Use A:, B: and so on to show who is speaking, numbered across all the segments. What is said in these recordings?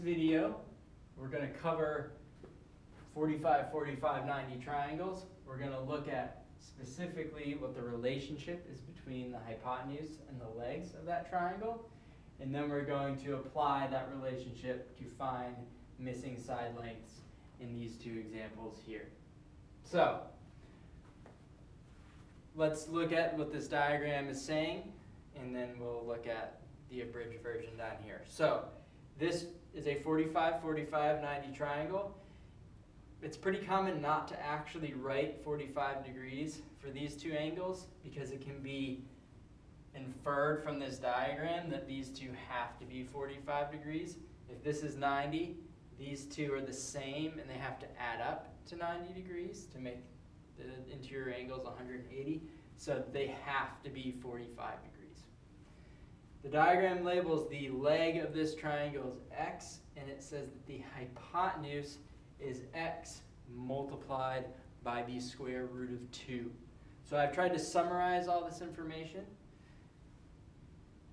A: video, we're going to cover 45, 45, 90 triangles. We're going to look at specifically what the relationship is between the hypotenuse and the legs of that triangle. And then we're going to apply that relationship to find missing side lengths in these two examples here. So, let's look at what this diagram is saying, and then we'll look at the abridged version down here. So, this is a 45, 45, 90 triangle. It's pretty common not to actually write 45 degrees for these two angles because it can be inferred from this diagram that these two have to be 45 degrees. If this is 90, these two are the same and they have to add up to 90 degrees to make the interior angles 180. So they have to be 45 degrees. The diagram labels the leg of this triangle as x, and it says that the hypotenuse is x multiplied by the square root of 2. So I've tried to summarize all this information.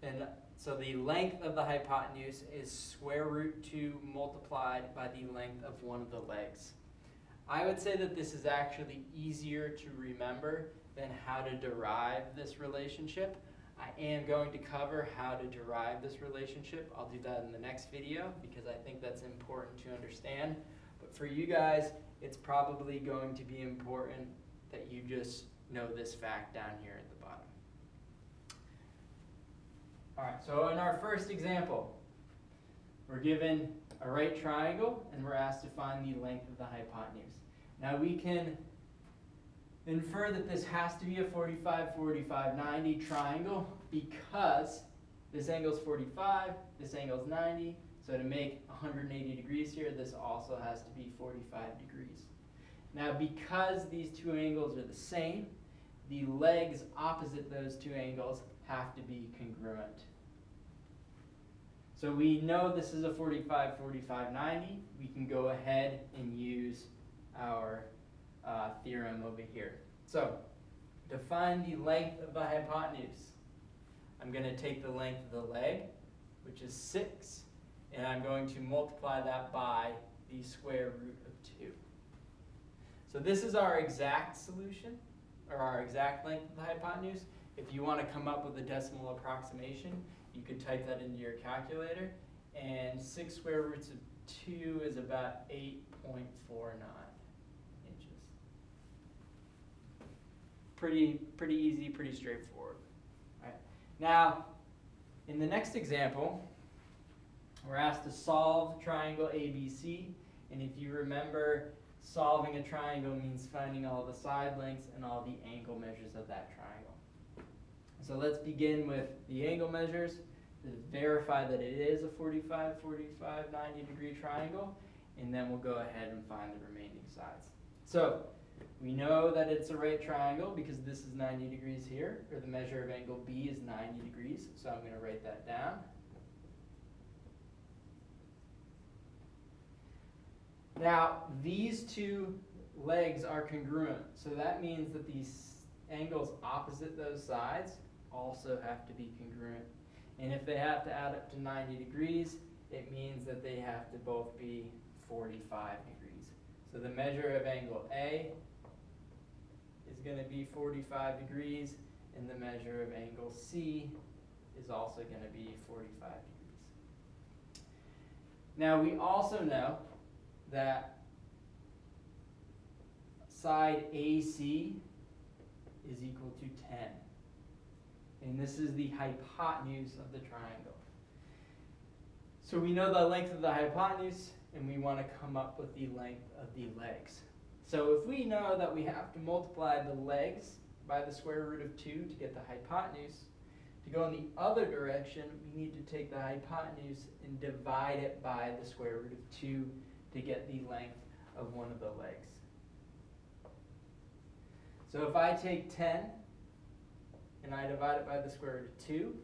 A: And so the length of the hypotenuse is square root 2 multiplied by the length of one of the legs. I would say that this is actually easier to remember than how to derive this relationship. I am going to cover how to derive this relationship. I'll do that in the next video because I think that's important to understand. But for you guys, it's probably going to be important that you just know this fact down here at the bottom. All right, so in our first example, we're given a right triangle and we're asked to find the length of the hypotenuse. Now we can infer that this has to be a 45, 45, 90 triangle because this angle is 45, this angle is 90, so to make 180 degrees here, this also has to be 45 degrees. Now because these two angles are the same, the legs opposite those two angles have to be congruent. So we know this is a 45, 45, 90. We can go ahead and use our theorem over here. So to find the length of the hypotenuse, I'm going to take the length of the leg, which is 6, and I'm going to multiply that by the square root of 2. So this is our exact solution, or our exact length of the hypotenuse. If you want to come up with a decimal approximation, you could type that into your calculator. And 6 square roots of 2 is about 8.49 inches. Pretty easy, pretty straightforward. All right. Now, in the next example, we're asked to solve triangle ABC. And if you remember, solving a triangle means finding all the side lengths and all the angle measures of that triangle. So let's begin with the angle measures to verify that it is a 45, 45, 90 degree triangle, and then we'll go ahead and find the remaining sides. So we know that it's a right triangle because this is 90 degrees here, or the measure of angle B is 90 degrees, so I'm going to write that down. Now, these two legs are congruent, so that means that these angles opposite those sides also have to be congruent. And if they have to add up to 90 degrees, it means that they have to both be 45 degrees. So the measure of angle A is going to be 45 degrees, and the measure of angle C is also going to be 45 degrees. Now we also know that side AC is equal to 10. And this is the hypotenuse of the triangle. So we know the length of the hypotenuse, and we want to come up with the length of the legs. So if we know that we have to multiply the legs by the square root of 2 to get the hypotenuse, to go in the other direction, we need to take the hypotenuse and divide it by the square root of 2 to get the length of one of the legs. So if I take 10 and I divide it by the square root of 2,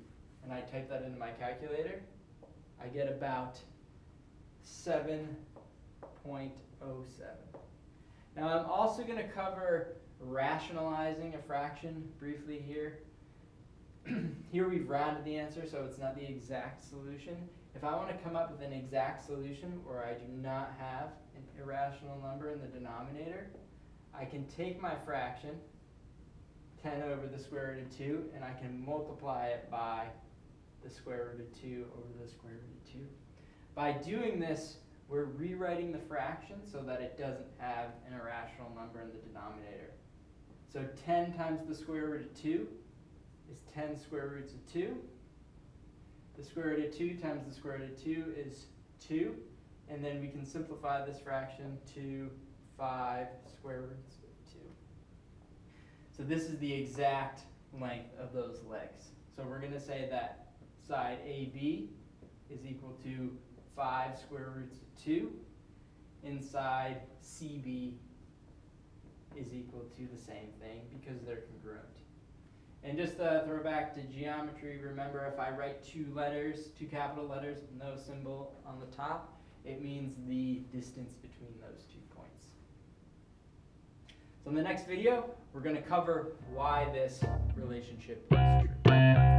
A: and I type that into my calculator, I get about 7.07. Now I'm also going to cover rationalizing a fraction briefly here. Here we've rounded the answer, so it's not the exact solution. If I want to come up with an exact solution where I do not have an irrational number in the denominator, I can take my fraction, 10 over the square root of 2, and I can multiply it by the square root of 2 over the square root of 2. By doing this, we're rewriting the fraction so that it doesn't have an irrational number in the denominator. So 10 times the square root of 2 is 10 square roots of 2. The square root of 2 times the square root of 2 is 2. And then we can simplify this fraction to 5 square roots of 2. So this is the exact length of those legs. So we're going to say that side AB is equal to 5 square roots of 2. Inside CB is equal to the same thing because they're congruent. And just to throw back to geometry, remember if I write two capital letters with no symbol on the top, it means the distance between those 2 points. So in the next video, we're going to cover why this relationship is true.